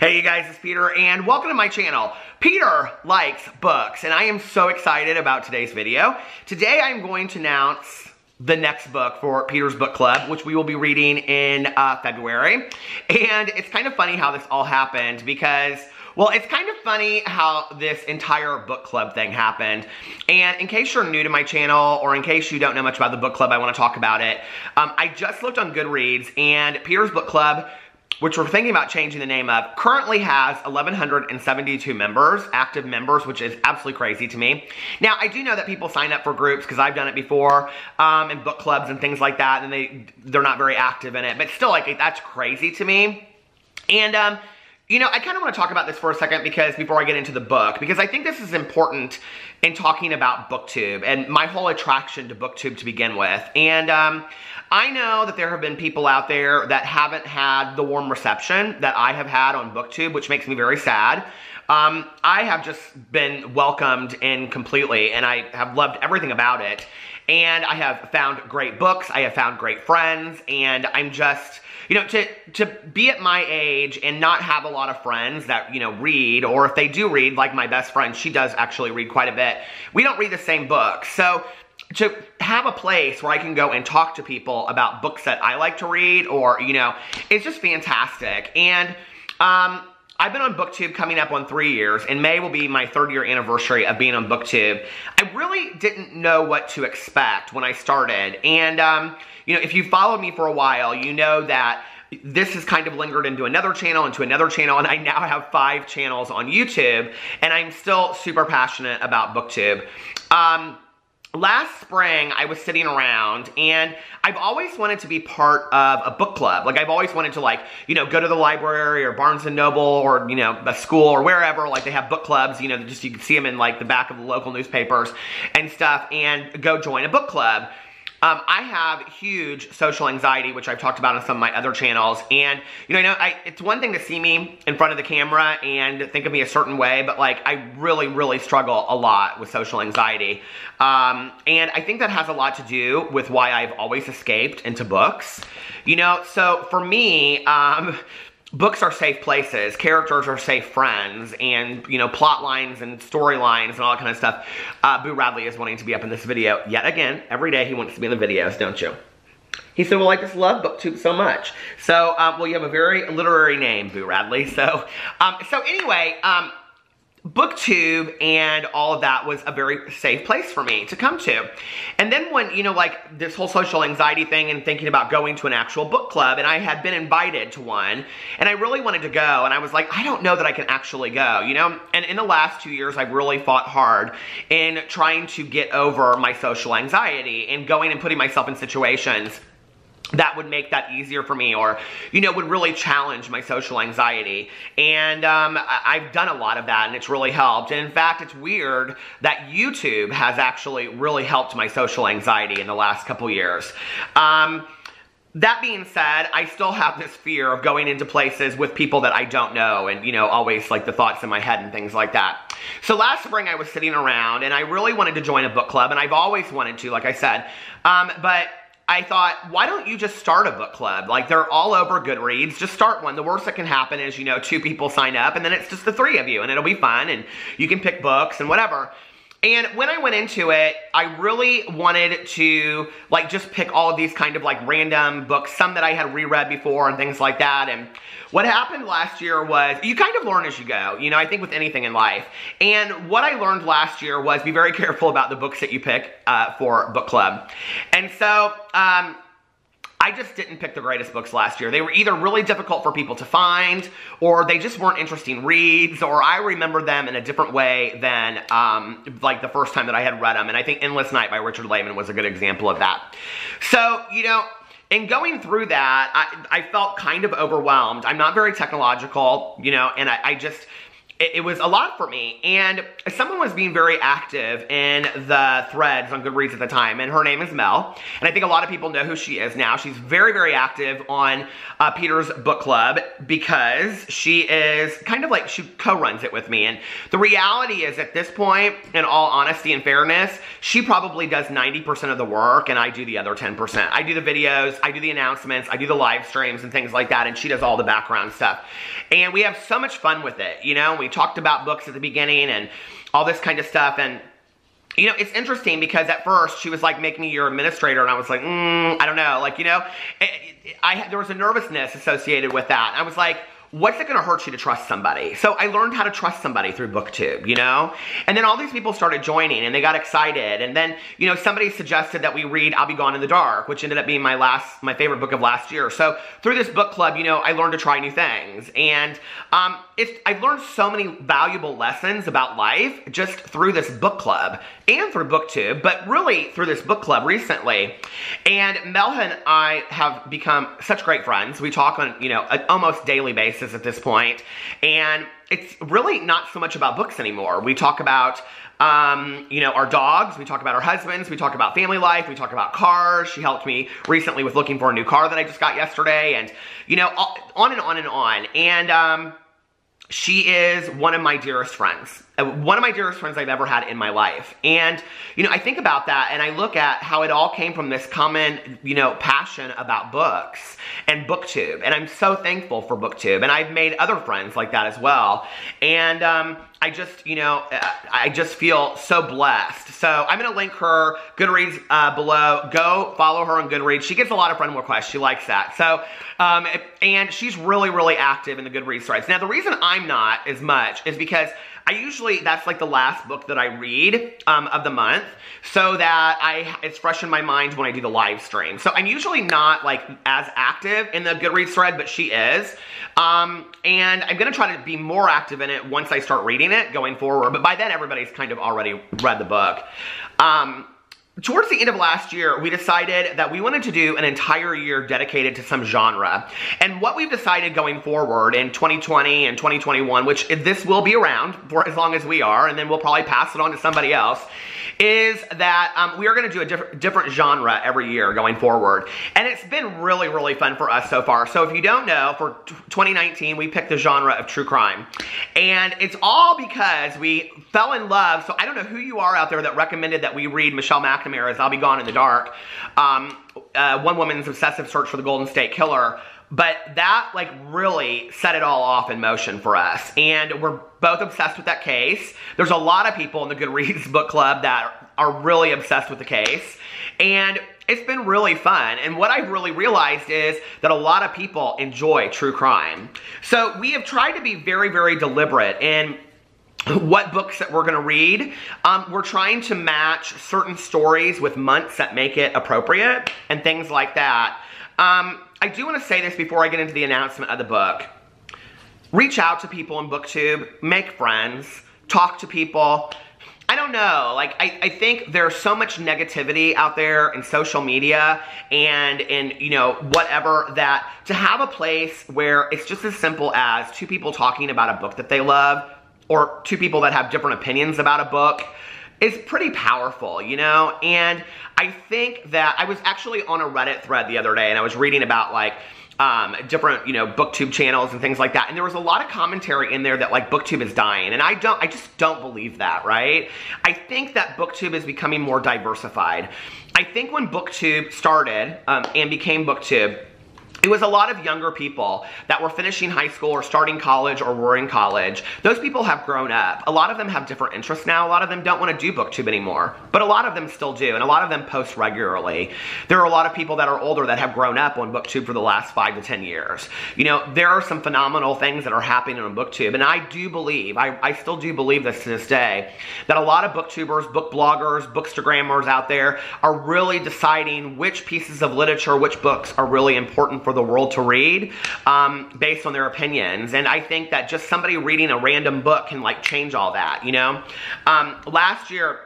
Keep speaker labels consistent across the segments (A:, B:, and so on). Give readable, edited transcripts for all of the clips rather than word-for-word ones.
A: Hey you guys, it's Peter and welcome to my channel. Peter likes books and I am so excited about today's video. Today I'm going to announce the next book for Peter's Book Club, which we will be reading in February. And it's kind of funny how this all happened because, well, it's kind of funny how this entire book club thing happened. And in case you're new to my channel, or in case you don't know much about the book club, I want to talk about it. I just looked on Goodreads and Peter's Book Club, which we're thinking about changing the name of, currently has 1,172 members, active members, which is absolutely crazy to me. Now, I do know that people sign up for groups, because I've done it before, and book clubs and things like that, and they're not very active in it, but still, like, that's crazy to me. And, you know, I kind of want to talk about this for a second because before I get into the book, because I think this is important in talking about Booktube and my whole attraction to Booktube to begin with. And I know that there have been people out there that haven't had the warm reception that I have had on Booktube, which makes me very sad. I have just been welcomed in completely, and I have loved everything about it. And I have found great books, I have found great friends, and I'm just, you know, to be at my age and not have a lot of friends that, you know, read, or if they do read, like my best friend, she does actually read quite a bit. We don't read the same books. So to have a place where I can go and talk to people about books that I like to read, or, you know, it's just fantastic. And I've been on Booktube coming up on 3 years. In May will be my 3rd-year anniversary of being on Booktube. I really didn't know what to expect when I started. And, you know, if you followed me for a while, you know that this has kind of lingered into another channel, and I now have 5 channels on YouTube, and I'm still super passionate about Booktube. Last spring, I was sitting around, and I've always wanted to be part of a book club. Like, I've always wanted to, like, you know, go to the library or Barnes & Noble or, you know, a school or wherever. Like, they have book clubs, you know, just you can see them in, like, the back of the local newspapers and stuff, and go join a book club. I have huge social anxiety, which I've talked about on some of my other channels, and, you know, it's one thing to see me in front of the camera and think of me a certain way, but, like, I really, really struggle a lot with social anxiety, and I think that has a lot to do with why I've always escaped into books, you know. So for me, books are safe places, characters are safe friends, and, you know, plot lines and storylines and all that kind of stuff. Boo Radley is wanting to be up in this video yet again. Every day he wants to be in the videos, don't you? He said, well, I just love Booktube so much. So, well, you have a very literary name, Boo Radley. So, anyway, Booktube and all of that was a very safe place for me to come to. And then when, you know, like, this whole social anxiety thing and thinking about going to an actual book club, and I had been invited to one, and I really wanted to go, and I was like, I don't know that I can actually go, you know? And in the last 2 years, I've really fought hard in trying to get over my social anxiety and going and putting myself in situations that would make that easier for me, or, you know, would really challenge my social anxiety. And I've done a lot of that, and it's really helped. And in fact, it's weird that YouTube has actually really helped my social anxiety in the last couple years. That being said, I still have this fear of going into places with people that I don't know, and, you know, always, like, the thoughts in my head and things like that. So last spring I was sitting around, and I really wanted to join a book club, and I've always wanted to, like I said, but I thought, why don't you just start a book club? Like, they're all over Goodreads. Just start one. The worst that can happen is, you know, 2 people sign up, and then it's just the 3 of you, and it'll be fun, and you can pick books and whatever. And when I went into it, I really wanted to, like, just pick all of these kind of, like, random books, some that I had reread before and things like that. And what happened last year was, you kind of learn as you go, you know, I think with anything in life. And what I learned last year was be very careful about the books that you pick for book club. And so, I just didn't pick the greatest books last year. They were either really difficult for people to find, or they just weren't interesting reads, or I remember them in a different way than, like, the first time that I had read them. And I think Endless Night by Richard Lehman was a good example of that. So, you know, in going through that, I felt kind of overwhelmed. I'm not very technological, you know, and it was a lot for me. And someone was being very active in the threads on Goodreads at the time, and her name is Mel. And I think a lot of people know who she is now. She's very, very active on Peter's book club because she is kind of like, she co-runs it with me. And the reality is, at this point, in all honesty and fairness, she probably does 90% of the work and I do the other 10%. I do the videos, I do the announcements, I do the live streams and things like that, and she does all the background stuff. And we have so much fun with it, you know? We talked about books at the beginning and all this kind of stuff, and you know, it's interesting because at first she was like, make me your administrator, and I was like, I don't know, like, you know, there was a nervousness associated with that. I was like, what's it going to hurt you to trust somebody? So I learned how to trust somebody through Booktube, you know? And then all these people started joining and they got excited. And then, you know, somebody suggested that we read I'll Be Gone in the Dark, which ended up being my favorite book of last year. So through this book club, you know, I learned to try new things. And I've learned so many valuable lessons about life just through this book club and through Booktube, but really through this book club recently. And Mel and I have become such great friends. We talk on, you know, an almost daily basis at this point, and it's really not so much about books anymore. We talk about you know, our dogs, we talk about our husbands, we talk about family life, we talk about cars. She helped me recently with looking for a new car that I just got yesterday, and you know, on and on and on. And she is one of my dearest friends. One of my dearest friends I've ever had in my life. And, you know, I think about that and I look at how it all came from this common, you know, passion about books and Booktube. And I'm so thankful for Booktube. And I've made other friends like that as well. And I just, you know, I just feel so blessed. So I'm going to link her Goodreads below. Go follow her on Goodreads. She gets a lot of friend requests. She likes that. So, and she's really, really active in the Goodreads threads. Now, the reason I'm not as much is because I usually, that's like the last book that I read of the month, so that it's fresh in my mind when I do the live stream. So I'm usually not like as active in the Goodreads thread, but she is. And I'm going to try to be more active in it once I start reading it going forward. But by then, everybody's kind of already read the book. Towards the end of last year, we decided that we wanted to do an entire year dedicated to some genre. And what we've decided going forward in 2020 and 2021, which this will be around for as long as we are, and then we'll probably pass it on to somebody else, is that we are going to do a different genre every year going forward. And it's been really, really fun for us so far. So if you don't know, for 2019, we picked the genre of true crime. And it's all because we fell in love. So I don't know who you are out there that recommended that we read Michelle McNamara's I'll Be Gone in the Dark, One Woman's Obsessive Search for the Golden State Killer. But that like really set it all off in motion for us. And we're both obsessed with that case. There's a lot of people in the Goodreads book club that are really obsessed with the case. And it's been really fun. And what I've really realized is that a lot of people enjoy true crime. So we have tried to be very, very deliberate in what books that we're going to read. We're trying to match certain stories with months that make it appropriate and things like that. I do want to say this before I get into the announcement of the book. Reach out to people in Booktube, make friends, talk to people. I don't know, like, I think there's so much negativity out there in social media and in, you know, whatever, that to have a place where it's just as simple as two people talking about a book that they love, or two people that have different opinions about a book, is pretty powerful, you know? And I think that I was actually on a Reddit thread the other day and I was reading about like different, you know, Booktube channels and things like that. And there was a lot of commentary in there that like Booktube is dying. And I just don't believe that, right? I think that Booktube is becoming more diversified. I think when Booktube started and became Booktube, it was a lot of younger people that were finishing high school or starting college or were in college. Those people have grown up. A lot of them have different interests now. A lot of them don't want to do Booktube anymore, but a lot of them still do, and a lot of them post regularly. There are a lot of people that are older that have grown up on Booktube for the last 5 to 10 years. You know, there are some phenomenal things that are happening on Booktube, and I do believe, I still do believe this to this day, that a lot of Booktubers, book bloggers, bookstagrammers out there are really deciding which pieces of literature, which books are really important for the world to read based on their opinions. And I think that just somebody reading a random book can like change all that, you know? Last year,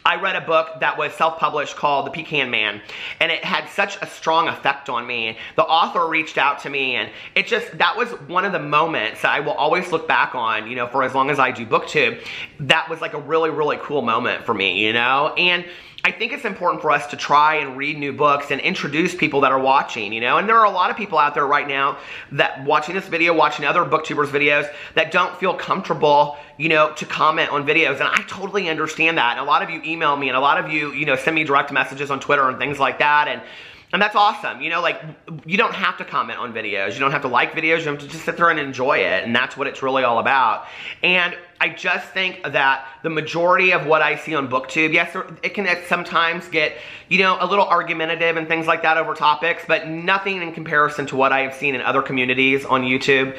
A: I read a book that was self-published called The Pecan Man, and it had such a strong effect on me. The author reached out to me, and that was one of the moments that I will always look back on, you know, for as long as I do Booktube. That was like a really, really cool moment for me, you know? And I think it's important for us to try and read new books and introduce people that are watching, you know? And there are a lot of people out there right now that watching this video, watching other booktubers videos, that don't feel comfortable, you know, to comment on videos. And I totally understand that. And a lot of you email me, and a lot of you, you know, send me direct messages on Twitter and things like that. And that's awesome. You know, like, you don't have to comment on videos. You don't have to like videos. You have to just sit there and enjoy it. And that's what it's really all about. And I just think that the majority of what I see on Booktube, yes, it can sometimes get, you know, a little argumentative and things like that over topics, but nothing in comparison to what I have seen in other communities on YouTube.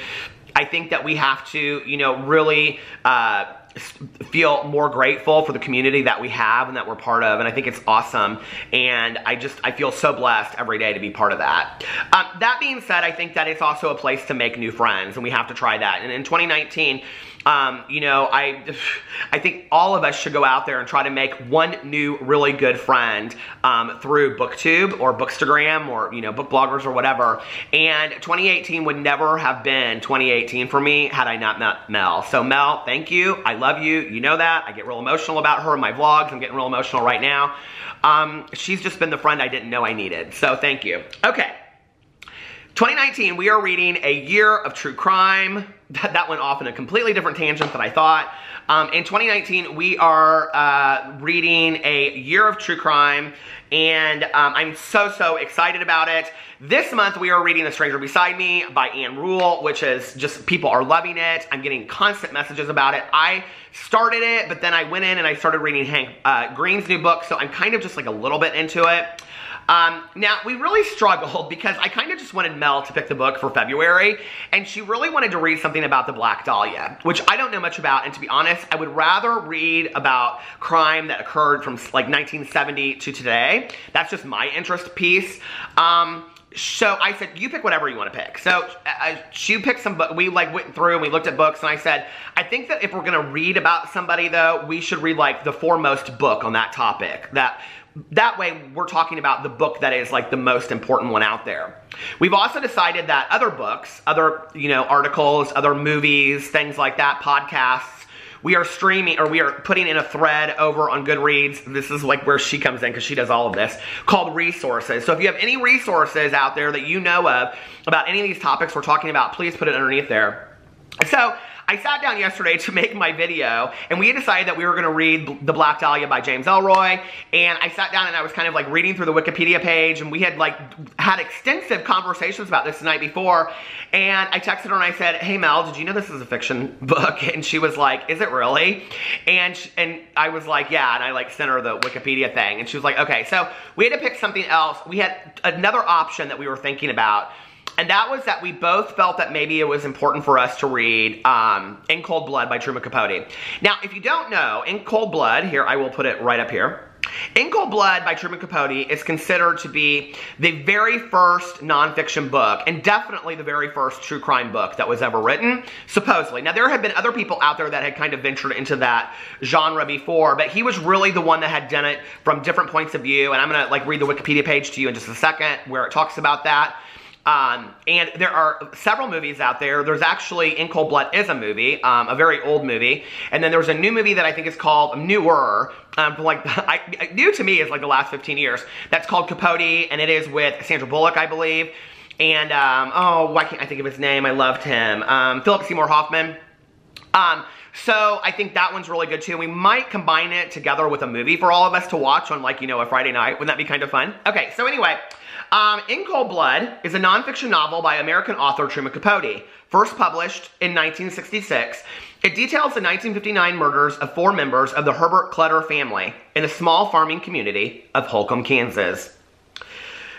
A: I think that we have to, you know, really feel more grateful for the community that we have and that we're part of, and I think it's awesome, and I feel so blessed every day to be part of that. That being said, I think that it's also a place to make new friends, and we have to try that. And in 2019, you know, I think all of us should go out there and try to make one new really good friend through Booktube or Bookstagram or, you know, book bloggers or whatever. And 2018 would never have been 2018 for me had I not met Mel. So Mel, thank you. I love you. You know that. I get real emotional about her in my vlogs. I'm getting real emotional right now. She's just been the friend I didn't know I needed. So thank you. Okay. 2019, we are reading A Year of True Crime. That went off in a completely different tangent than I thought. In 2019, we are reading A Year of True Crime, and I'm so excited about it. This month, we are reading The Stranger Beside Me by Ann Rule, which is just, people are loving it. I'm getting constant messages about it. I started it, but then I went in and I started reading Hank Green's new book, so I'm kind of just like a little bit into it. Now, we really struggled because I kind of just wanted Mel to pick the book for February, and she really wanted to read something about the Black Dahlia, which I don't know much about, and to be honest, I would rather read about crime that occurred from like 1970 to today. That's just my interest piece. So I said, you pick whatever you want to pick. So she picked some book. We like went through and we looked at books, and I said, I think that if we're going to read about somebody, though, we should read like the foremost book on that topic. That way, we're talking about the book that is like the most important one out there. We've also decided that other books, other, you know, articles, other movies, things like that, podcasts, we are streaming, or we are putting in a thread over on Goodreads. This is like where she comes in because she does all of this, called resources. So if you have any resources out there that you know of about any of these topics we're talking about, please put it underneath there. So I sat down yesterday to make my video, and we had decided that we were going to read The Black Dahlia by James Ellroy, and I sat down and I was kind of like reading through the Wikipedia page, and we had like had extensive conversations about this the night before, and I texted her and I said, hey Mel, did you know this is a fiction book? And she was like, is it really? And I was like, yeah, and I like sent her the Wikipedia thing, and she was like, okay. So we had to pick something else. We had another option that we were thinking about, and that was that we both felt that maybe it was important for us to read In Cold Blood by Truman Capote. Now, if you don't know, In Cold Blood, here, I will put it right up here. In Cold Blood by Truman Capote is considered to be the very first nonfiction book, and definitely the very first true crime book that was ever written, supposedly. Now, there have been other people out there that had kind of ventured into that genre before, but he was really the one that had done it from different points of view, and I'm going to like read the Wikipedia page to you in just a second where it talks about that. And there are several movies out there. There's actually, In Cold Blood is a movie, a very old movie. And then there's a new movie that I think is called, newer, new to me is like the last 15 years. That's called Capote, and it is with Sandra Bullock, I believe. And, oh, why can't I think of his name? I loved him. Philip Seymour Hoffman. So I think that one's really good too. We might combine it together with a movie for all of us to watch on, like, you know, a Friday night. Wouldn't that be kind of fun? Okay, so anyway, In Cold Blood is a nonfiction novel by American author Truman Capote, first published in 1966. It details the 1959 murders of 4 members of the Herbert Clutter family in a small farming community of Holcomb, Kansas.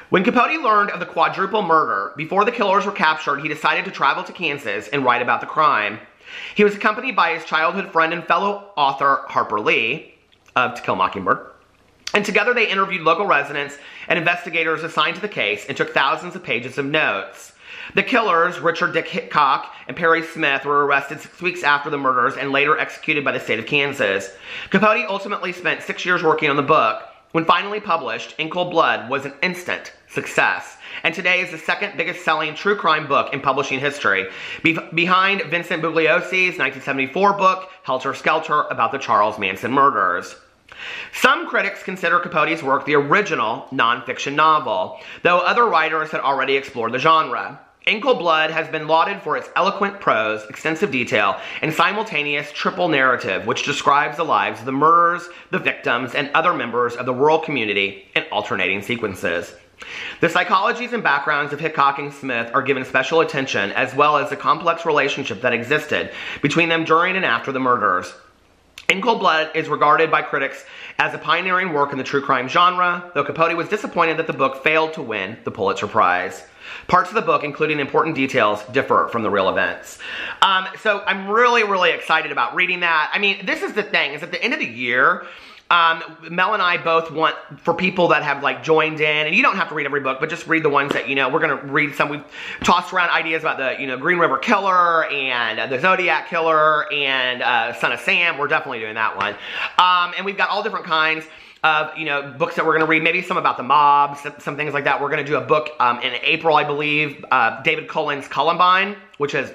A: When Capote learned of the quadruple murder, before the killers were captured, he decided to travel to Kansas and write about the crime. He was accompanied by his childhood friend and fellow author Harper Lee of To Kill a Mockingbird, and together they interviewed local residents and investigators assigned to the case and took thousands of pages of notes. The killers, Richard Dick Hickok and Perry Smith, were arrested 6 weeks after the murders and later executed by the state of Kansas. Capote ultimately spent 6 years working on the book. When finally published, In Cold Blood was an instant success, and today is the second biggest selling true crime book in publishing history, behind Vincent Bugliosi's 1974 book, Helter Skelter, about the Charles Manson murders. Some critics consider Capote's work the original nonfiction novel, though other writers had already explored the genre. In Cold Blood has been lauded for its eloquent prose, extensive detail, and simultaneous triple narrative, which describes the lives of the murderers, the victims, and other members of the rural community in alternating sequences. The psychologies and backgrounds of Hickok and Smith are given special attention, as well as the complex relationship that existed between them during and after the murders. In Cold Blood is regarded by critics as a pioneering work in the true crime genre, though Capote was disappointed that the book failed to win the Pulitzer Prize. Parts of the book, including important details, differ from the real events. So I'm really, really excited about reading that. I mean, this is the thing, is at the end of the year, Mel and I both want, for people that have like joined in, and you don't have to read every book, but just read the ones that, you know, we're going to read some. We've tossed around ideas about the, you know, Green River Killer and the Zodiac Killer and Son of Sam. We're definitely doing that one. And we've got all different kinds of, you know, books that we're going to read, maybe some about the mob, some things like that. We're going to do a book in April, I believe, David Cullen's Columbine, which is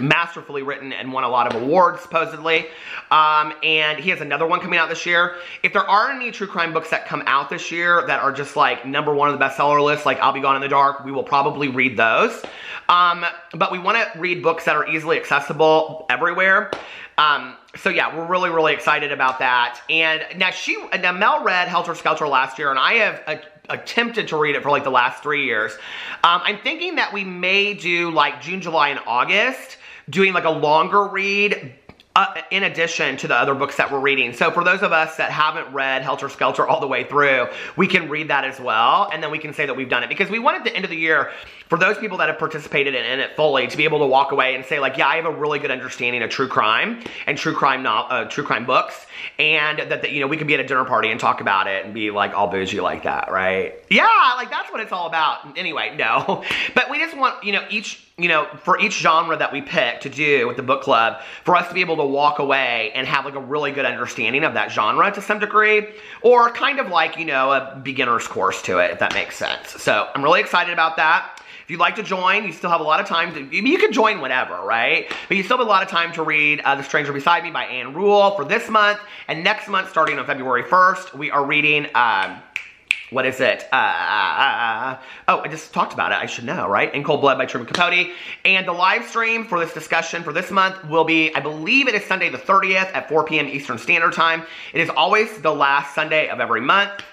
A: masterfully written and won a lot of awards, supposedly. And he has another one coming out this year. If there are any true crime books that come out this year that are just like #1 on the bestseller list, like I'll Be Gone in the Dark, we will probably read those. But we want to read books that are easily accessible everywhere. So yeah, we're really, really excited about that. And now Mel read Helter Skelter last year, and I have attempted to read it for like the last 3 years. I'm thinking that we may do like June, July, and August, doing like a longer read in addition to the other books that we're reading. So for those of us that haven't read Helter Skelter all the way through, we can read that as well, and then we can say that we've done it. Because we want at the end of the year, for those people that have participated in it fully, to be able to walk away and say like, yeah, I have a really good understanding of true crime and true crime books, and that you know, we can be at a dinner party and talk about it and be like all bougie like that, right? Yeah, like that's what it's all about. Anyway, no. But we just want, you know, for each genre that we pick to do with the book club, for us to be able to walk away and have like a really good understanding of that genre to some degree, or kind of like, you know, a beginner's course to it, if that makes sense. So I'm really excited about that. If you'd like to join, you still have a lot of time to, you can join whenever, right? But you still have a lot of time to read The Stranger Beside Me by Anne Rule for this month. And next month, starting on February 1st, we are reading, what is it? Oh, I just talked about it. I should know, right? In Cold Blood by Truman Capote. And the live stream for this discussion for this month will be, I believe it is Sunday the 30th at 4 p.m. Eastern Standard Time. It is always the last Sunday of every month.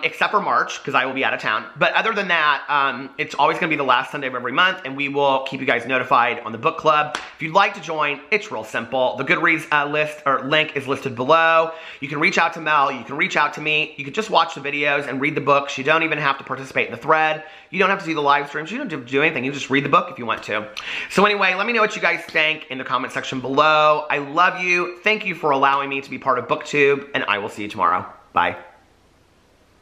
A: Except for March, because I will be out of town. But other than that, it's always going to be the last Sunday of every month, and we will keep you guys notified on the book club. If you'd like to join, it's real simple. The Goodreads link is listed below. You can reach out to Mel. You can reach out to me. You can just watch the videos and read the books. You don't even have to participate in the thread. You don't have to do the live streams. You don't have to do anything. You just read the book if you want to. So anyway, let me know what you guys think in the comment section below. I love you. Thank you for allowing me to be part of Booktube, and I will see you tomorrow. Bye.